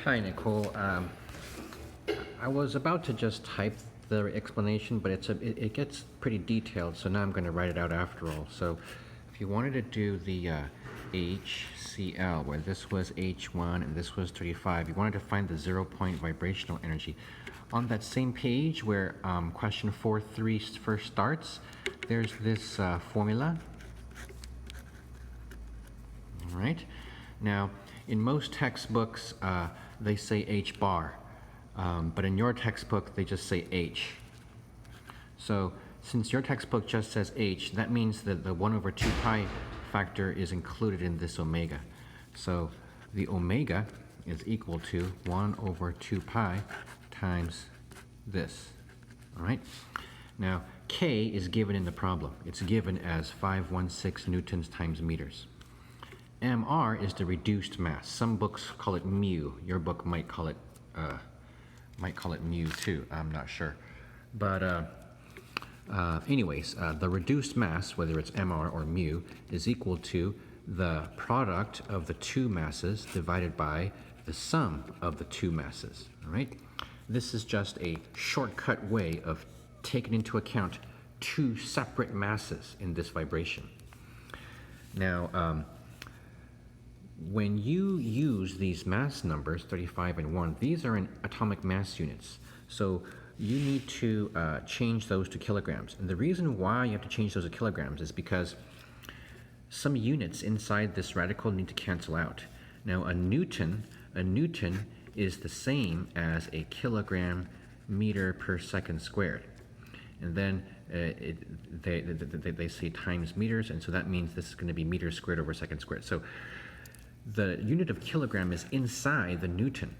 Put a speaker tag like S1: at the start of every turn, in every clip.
S1: Hi, Nicole. I was about to just type the explanation, but it gets pretty detailed, so now I'm going to write it out after all. So if you wanted to do the HCl, where this was H1 and this was 35, you wanted to find the 0-point vibrational energy. On that same page where question 4.3 first starts, there's this formula. All right. Now, in most textbooks, they say H bar, but in your textbook, they just say H. So, since your textbook just says H, that means that the 1 over 2 pi factor is included in this omega. So, the omega is equal to 1 over 2 pi times this. All right? Now, K is given in the problem. It's given as 516 newtons times meters. Mr is the reduced mass. Some books call it mu. Your book might call it mu too. I'm not sure. But anyways, the reduced mass, whether it's Mr or mu, is equal to the product of the two masses divided by the sum of the two masses. All right. This is just a shortcut way of taking into account two separate masses in this vibration. Now, when you use these mass numbers, 35 and 1, these are in atomic mass units. So you need to change those to kilograms. And the reason why you have to change those to kilograms is because some units inside this radical need to cancel out. Now a Newton is the same as a kilogram meter per second squared. And then they say times meters, and so that means this is going to be meters squared over second squared. So the unit of kilogram is inside the Newton.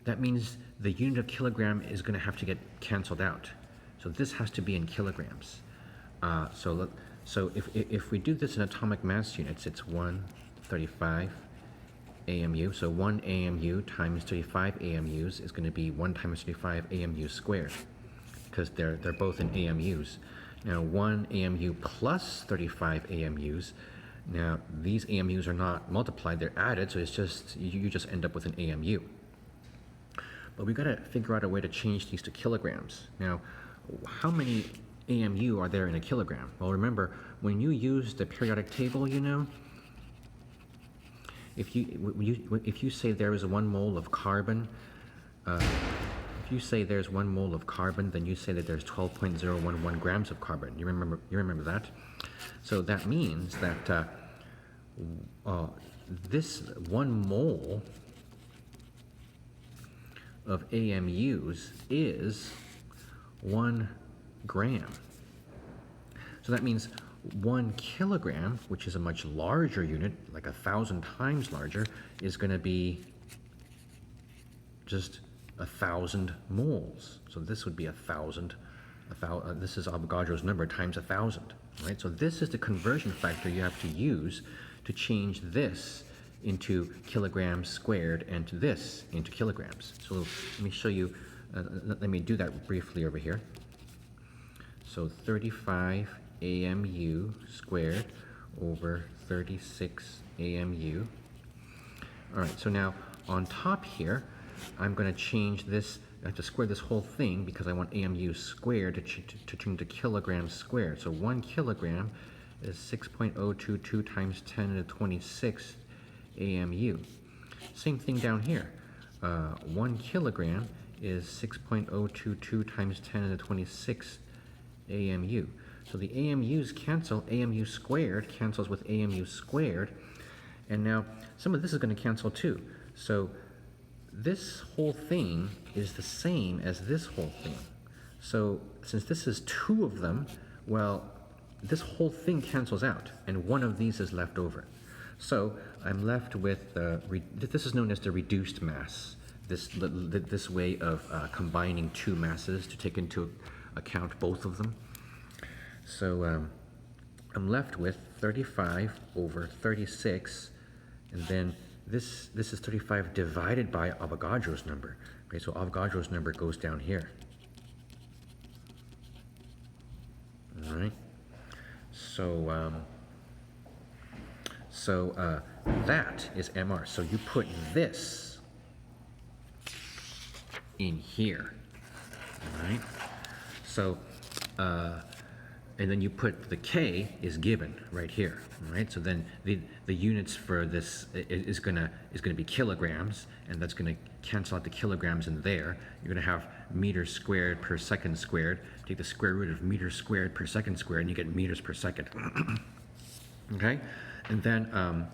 S1: That means the unit of kilogram is going to have to get canceled out. So this has to be in kilograms. So if we do this in atomic mass units, it's 135 AMU. So 1 AMU times 35 AMUs is going to be 1 times 35 AMU squared, because they're both in AMUs. Now 1 AMU plus 35 AMUs. Now, these AMUs are not multiplied, they're added, so it's just, you just end up with an AMU. But we've got to figure out a way to change these to kilograms. Now, how many AMU are there in a kilogram? Well, remember, when you use the periodic table, you know, if you say there is 1 mole of carbon, if you say there's 1 mole of carbon, then you say that there's 12.011 grams of carbon. You remember that? So that means that this 1 mole of AMUs is 1 gram. So that means 1 kilogram, which is a much larger unit, like 1,000 times larger, is going to be just 1,000 moles. So this would be 1,000. This is Avogadro's number times 1,000. Right? So this is the conversion factor you have to use to change this into kilograms squared and to this into kilograms. So let me show you, let me do that briefly over here. So 35 AMU squared over 36 AMU. All right, so now on top here, I'm going to change this. I have to square this whole thing because I want AMU squared to turn to kilograms squared. So 1 kilogram is 6.022 times 10 to the 26 AMU. Same thing down here. 1 kilogram is 6.022 times 10 to the 26 AMU. So the AMUs cancel. AMU squared cancels with AMU squared. And now some of this is going to cancel too. So this whole thing is the same as this whole thing. So since this is 2 of them, well, this whole thing cancels out, and 1 of these is left over. So I'm left with, this is known as the reduced mass, this way of combining 2 masses to take into account both of them. So I'm left with 35 over 36, and then this is 35 divided by Avogadro's number. Okay, so Avogadro's number goes down here. All right. So that is MR. So you put this in here, all right? So, and then you put the K is given right here, all right? So then the units for this is gonna be kilograms, and that's gonna cancel out the kilograms in there. You're gonna have meters squared per second squared. Take the square root of meters squared per second squared, and you get meters per second. Okay, and then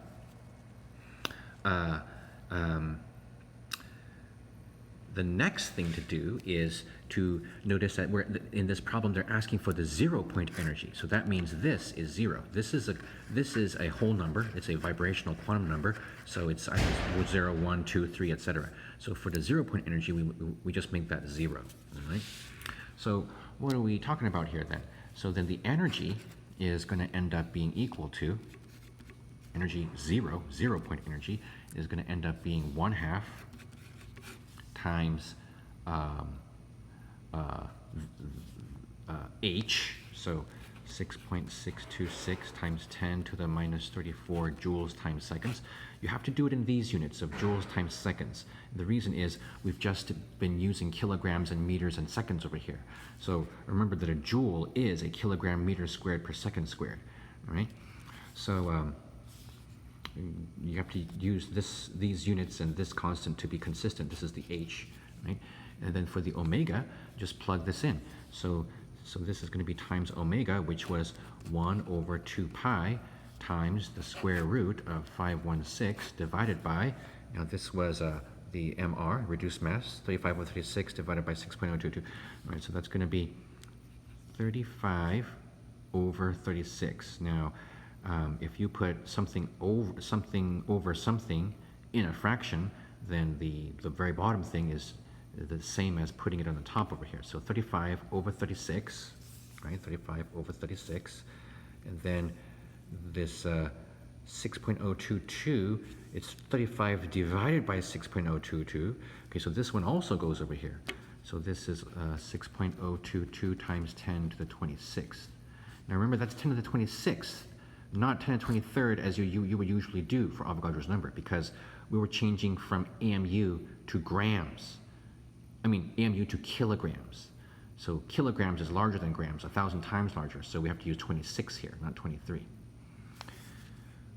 S1: the next thing to do is to notice that we're in this problem they're asking for the 0 point energy. So that means this is 0. This is a whole number. It's a vibrational quantum number. So it's either 0, 1, 2, 3, etc. So for the 0 point energy, we just make that 0. All right. So what are we talking about here then? So then the energy is going to end up being equal to energy 0 point energy is going to end up being 1/2 times h, so 6.626 times 10 to the minus 34 joules times seconds. You have to do it in these units of joules times seconds. The reason is we've just been using kilograms and meters and seconds over here. So remember that a joule is a kilogram meter squared per second squared, all right? So you have to use these units and this constant to be consistent. This is the h, right? And then for the omega, just plug this in. So this is going to be times omega, which was 1 over 2 pi times the square root of 516 divided by, now this was the MR, reduced mass, 35 over 36 divided by 6.022. All right, so that's going to be 35 over 36. Now, if you put something over something in a fraction, then the very bottom thing is the same as putting it on the top over here. So 35 over 36, right? 35 over 36, and then this 6.022, it's 35 divided by 6.022. Okay, so this one also goes over here. So this is 6.022 times 10 to the 26th. Now remember, that's 10 to the 26th, not 10 to the 23rd as you would usually do for Avogadro's number, because we were changing from AMU to grams. I mean, AMU to kilograms. So kilograms is larger than grams, 1,000 times larger. So we have to use 26 here, not 23.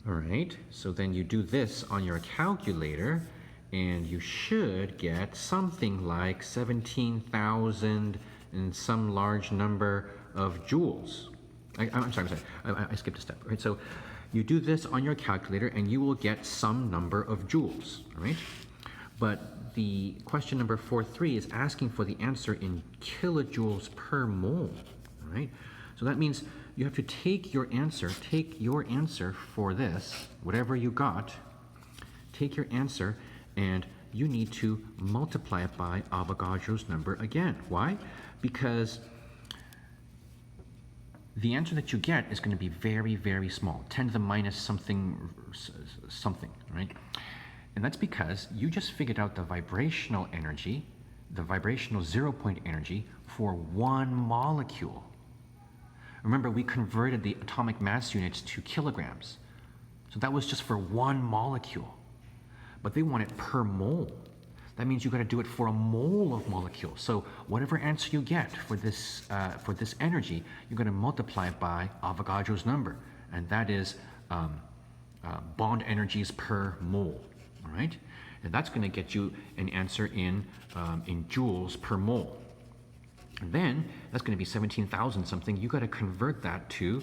S1: All right, so then you do this on your calculator, and you should get something like 17,000 and some large number of joules. I'm sorry, I skipped a step. All right, so you do this on your calculator, and you will get some number of joules. All right, but the question number 4.3 is asking for the answer in kilojoules per mole. All right, so that means you have to take your answer for this, whatever you got, take your answer, and you need to multiply it by Avogadro's number again. Why? Because the answer that you get is going to be very, very small, 10 to the minus something, right? And that's because you just figured out the vibrational energy, the vibrational 0 point energy for one molecule. Remember, we converted the atomic mass units to kilograms. So that was just for one molecule. But they want it per mole. That means you got to do it for a mole of molecule. So whatever answer you get for this energy, you're going to multiply it by Avogadro's number, and that is bond energies per mole. All right, and that's going to get you an answer in joules per mole. And then that's going to be 17,000 something. You got to convert that to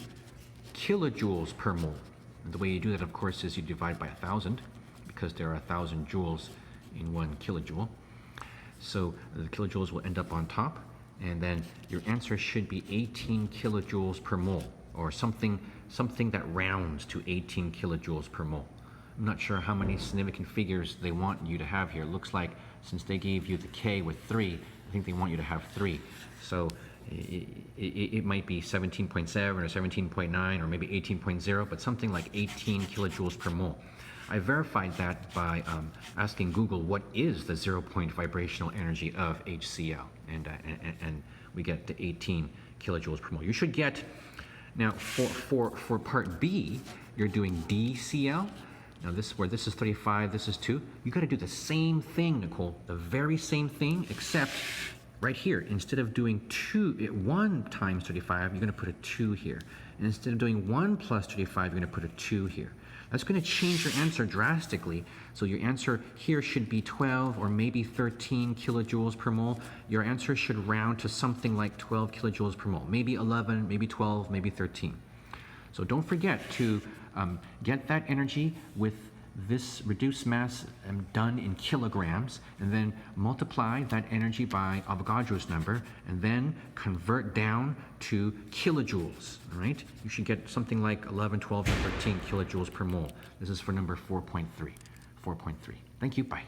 S1: kilojoules per mole. And the way you do that, of course, is you divide by 1,000, because there are 1,000 joules in 1 kilojoule. So the kilojoules will end up on top, and then your answer should be 18 kilojoules per mole, or something that rounds to 18 kilojoules per mole. I'm not sure how many significant figures they want you to have here. It looks like since they gave you the K with 3, I think they want you to have 3. So it might be 17.7 or 17.9 or maybe 18.0, but something like 18 kilojoules per mole. I verified that by asking Google what is the 0 point vibrational energy of HCl, and we get to 18 kilojoules per mole. You should get, now for part B, you're doing DCl, Now this, where this is 35, this is 2. You got to do the same thing, Nicole. The very same thing, except right here, instead of doing 1 times 35, you're going to put a 2 here. And instead of doing 1 plus 35, you're going to put a 2 here. That's going to change your answer drastically. So your answer here should be 12 or maybe 13 kilojoules per mole. Your answer should round to something like 12 kilojoules per mole. Maybe 11, maybe 12, maybe 13. So don't forget to get that energy with this reduced mass done in kilograms, and then multiply that energy by Avogadro's number, and then convert down to kilojoules, all right? You should get something like 11, 12, or 13 kilojoules per mole. This is for number 4.3. 4.3. Thank you, bye.